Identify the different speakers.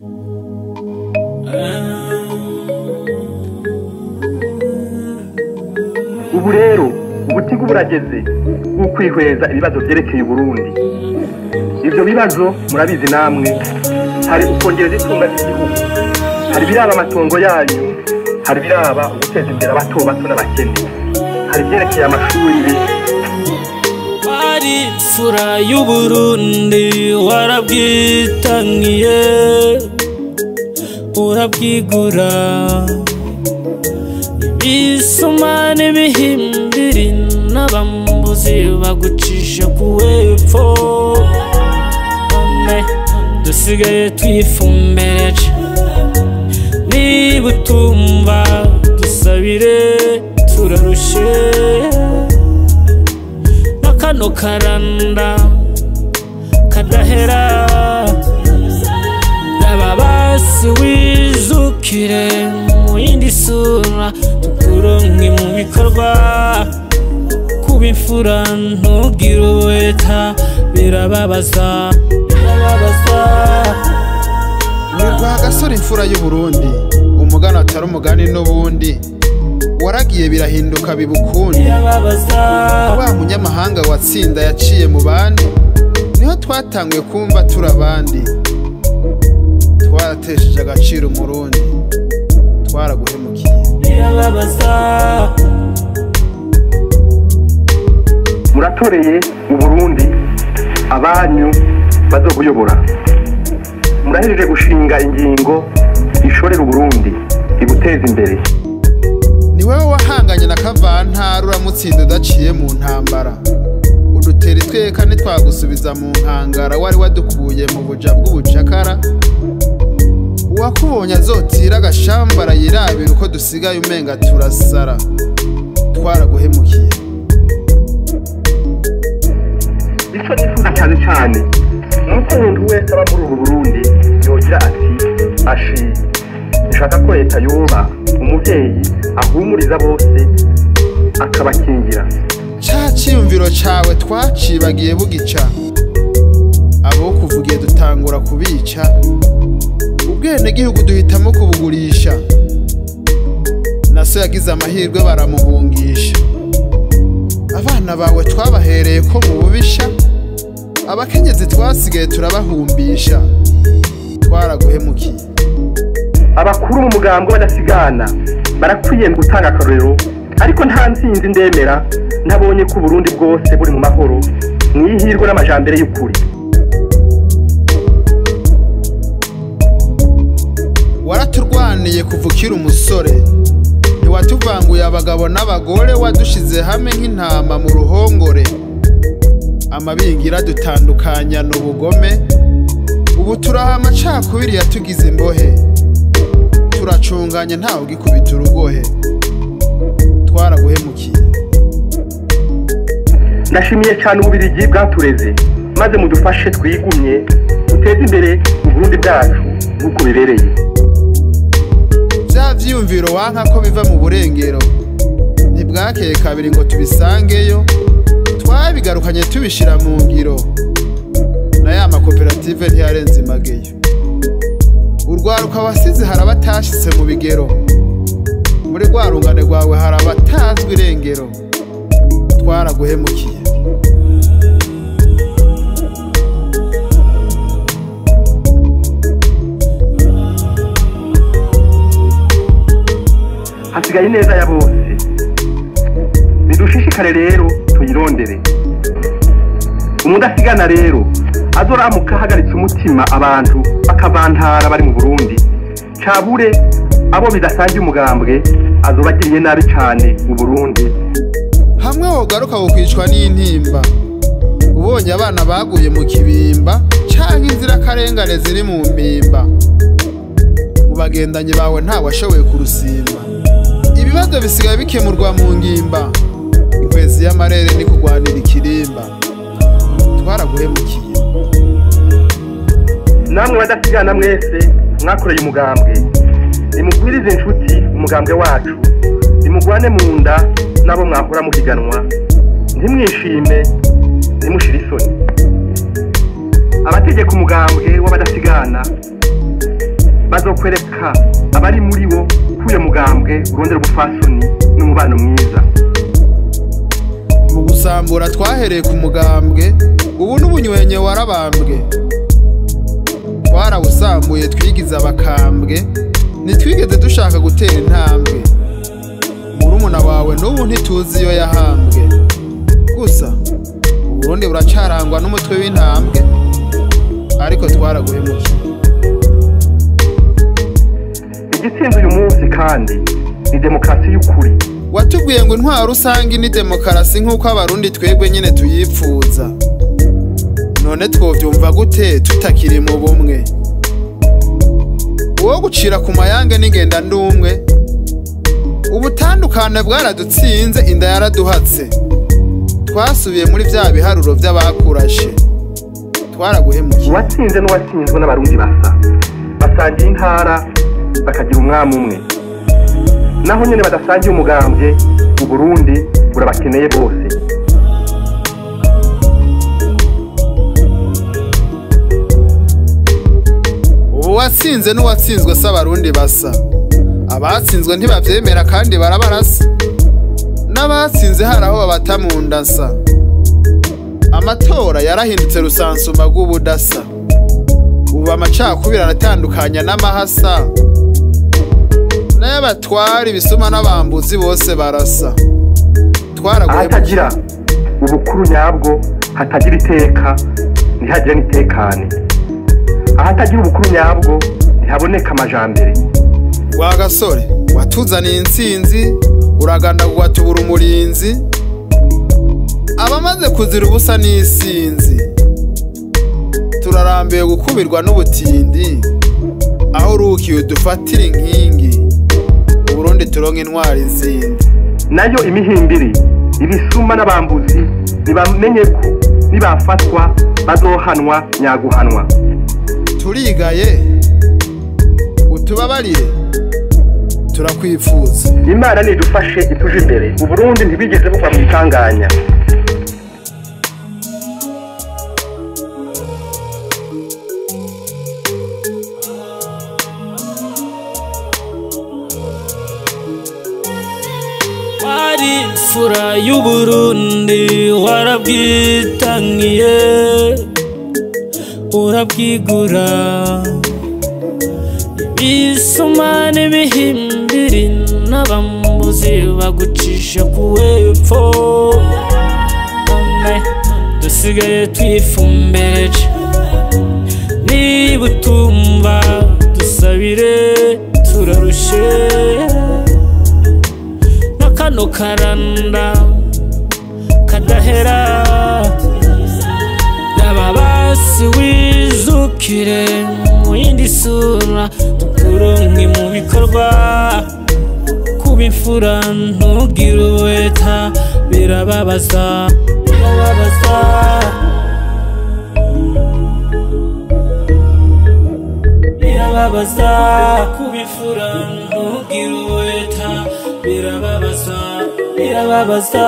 Speaker 1: ubu rero ubutigu burageze bw'ukwihweza ibibazo byerekeye Burundi. Ivyo bibazo murabizi namwe, hari ukongereza itunga ry'igihugu, hari biraba amatongo yanyu, hari biraba guteza imbere abato bato n'abakene, hari byerekeye amashuri.
Speaker 2: Wari fura y'Uburundi warabwitangiye urabwigura, ibisuma n'ibihimbiri n'abambuzi bagucisha kuwepfo, none dusigaye twifumbereje. Niba utumva dusabire turarushe, nakano karanda kadahera n'ababasi wijukire mu yindi sura, tukuronke mu bikorwa kuba imfura ntugire uweta, birababaza birababaza.
Speaker 3: Rwagasore imfura y'Uburundi, umugani atari umugani n'ubundi, waragiye birahinduka bibukundi. Wa munyamahanga watsinda yaciye mu bandi, niho twatanguye kumva turi abandi. Twaratesheje agaciro Umurundi, twaraguhemukiye.
Speaker 1: Muratoreye Uburundi abanyu bazobuyobora, murahejeje gushinga ingingo ishorera Uburundi ibuteza imbere.
Speaker 3: Ni wewe wahanganye na Kavantara uramutsinda udaciye mu ntambara, udutera itweka ntitwagusubiza mu nkangara, wari wadukuye mu buja bw'ubucakara. Uwakubonye azotira agashambara yirabira uko dusigaye umenga turasara, twaraguhemukiye.
Speaker 1: Ico nifuza cyane cyane nuko umuntu wese aba muri ubu Burundi yogira ati ashi nshaka ko leta yoba umuvyeyi ahumuriza bose akabakingira.
Speaker 3: Ca ciyumviro cawe twacibagiye bugica, abo kuvugiye dutangura kubica. Ubwene gihugu duhitamo kubugurisha, naso yagize amahirwe baramuhungisha. Abana bawe twabahereye ko mu bubisha, abakenyezi twasigaye turabahumbisha, twaraguhemukiye.
Speaker 1: Abakuru mu mugambwe badasigana barakwiye gutanga akarorero, ariko nta nsinzi ndemera ntabonye ko Burundi bwose buri mu mahoro mwihirwe n'amajambere y'ukuri.
Speaker 3: Waraturwaniye kuvukira umusore, ntiwatuvanguye abagabo n'abagore, wadushize hamwe nk'intama mu ruhongore. Amabingira dutandukanya n'ubugome, ubu turaha amacakubiri yatugize imbohe. Turacunganye ntawe ugikubita urugohe, twaraguhemukiye.
Speaker 1: Ndashimiye cyane Ububirigi bwatureze, maze mudufashe twigumye duteze imbere Uburundi bwacu nk'uko bibereye.
Speaker 3: Vya vyiyumviro wanka ko biva mu burengero, ntibwakeye kabiri ngo tubisangeyo. Twabigarukanye tubishira mu ngiro, na ya makoperative ntiyarenze imageyo. Urwaruka wasize hari abatashitse mu bigero, muri rwa rungane rwawe hari abatazwi irengero, twaraguhemukiye.
Speaker 1: Hasigaye neza ya bose, bidushishikare rero tuyirondere. Umudasigana rero azoramuka hagaritse umutima abantu bakavantara bari mu Burundi, cabure abo bidasangiye umugambwe azobagiriye nabi cyane mu Burundi.
Speaker 3: Hamwe wogaruka gukwicwa n'intimba, ubonye abana baguye mu kibimba, canke inzira karengane ziri mu mbimba. Mu bagendanyi bawe nta washoboye kurusimba, ibibazo bisigaye bikemurwa mu ngimba. Inkwezi y'amarere ni kugwanira ikirimba, twaraguhemukiye.
Speaker 1: Namwe badasigana mwese mwakoreye umugambwe, nimugwirize inshuti umugambwe wacu, nimugwane mu nda nabo mwahora muhiganwa, ntimwishime ntimushire isoni. Abategeka umugambwe w'abadasigana bazokwereka abari muri bo kuye mugambwe urondera ubufasoni n'umubano mwiza.
Speaker 3: Mu gusambura twahereye ku mugambwe, ubu n'ubunywenye warabambwe. Twarawusambuye twigize abakambwe, ntitwigeze dushaka gutera intambwe. Murumuna wawe n'ubu ntituzi iyo yahambwe. Gusa Uburundi buracarangwa n'umutwe w'intambwe, ariko twaraguhemuje.
Speaker 1: Igitsinze uyu munsi kandi ni demokarasi y'ukuri.
Speaker 3: Watubwiye ngo intwaro rusange ni demokarasi nk'uko abarundi twebwe nyene tuyipfuza. None twovyumva gute tutakiri mu bumwe? Uwo gucira ku mayange n'ingenda ndumwe, ubutandukane bwaradutsinze, inda yaraduhatse. Twasubiye muri vya biharuro vy'abakurashe. Twaraguhemukiye.
Speaker 1: Uwatsinze n'uwatsinzwe n'abarundi basa, basangiye intara bakagira umwami umwe. Naho nyene badasangiye umugambwe, Uburundi burabakeneye bose.
Speaker 3: Uwatsinze n'uwatsinzwe s'abarundi basa. Abatsinzwe ntibavyemera kandi barabarasa. N'abatsinze haraho babata mu ndasa. Amatora yarahindutse rusansuma rw'ubudasa. Ubu amacakubiri aratandukanya n'amahasa. N'abatwari ibisuma n'abambuzi bose barasa.
Speaker 1: Ahatagira ubukuru nyabwo hatagira iteka, ntihagire n'itekane. Ahatagira ubukuru nyabwo ntihaboneka amajambere.
Speaker 3: Rwagasore watuzaniye intsinzi, uragandagurwa tubura umurinzi. Abamaze kuzira ubusa n'isinzi, turarambiwe gukubirwa n'ubutindi. Aho urukiye udufatira inkingi, Uburundi turonke intwari zindi.
Speaker 1: Nayo imihimbiri, ibisuma n'abambuzi nibamenye ko nibafatwa bazohanwa nyaguhanwa.
Speaker 3: Turigaye utubabarire, turakwifuza.
Speaker 1: Imana nidufashe ituje imbere. Uburundi ntibigeze buva mu itanganya.
Speaker 2: Wari imfura y'Uburundi, warabwitangiye urabwigura. Ibisuma n'ibihimbiri n'abambuzi bagucisha kuwepfo. None dusigaye twifumbereje. Niba utumva dusabire, turarushe. Kano karanda kadahera, n'ababasi wizukire mu yindi sura. Tukuronke mu bikorwa, kuba imfura ntugire uweta. Birababaza, birababaza. Birababaza kuba imfura ntugire uweta. Birababaza, birababaza.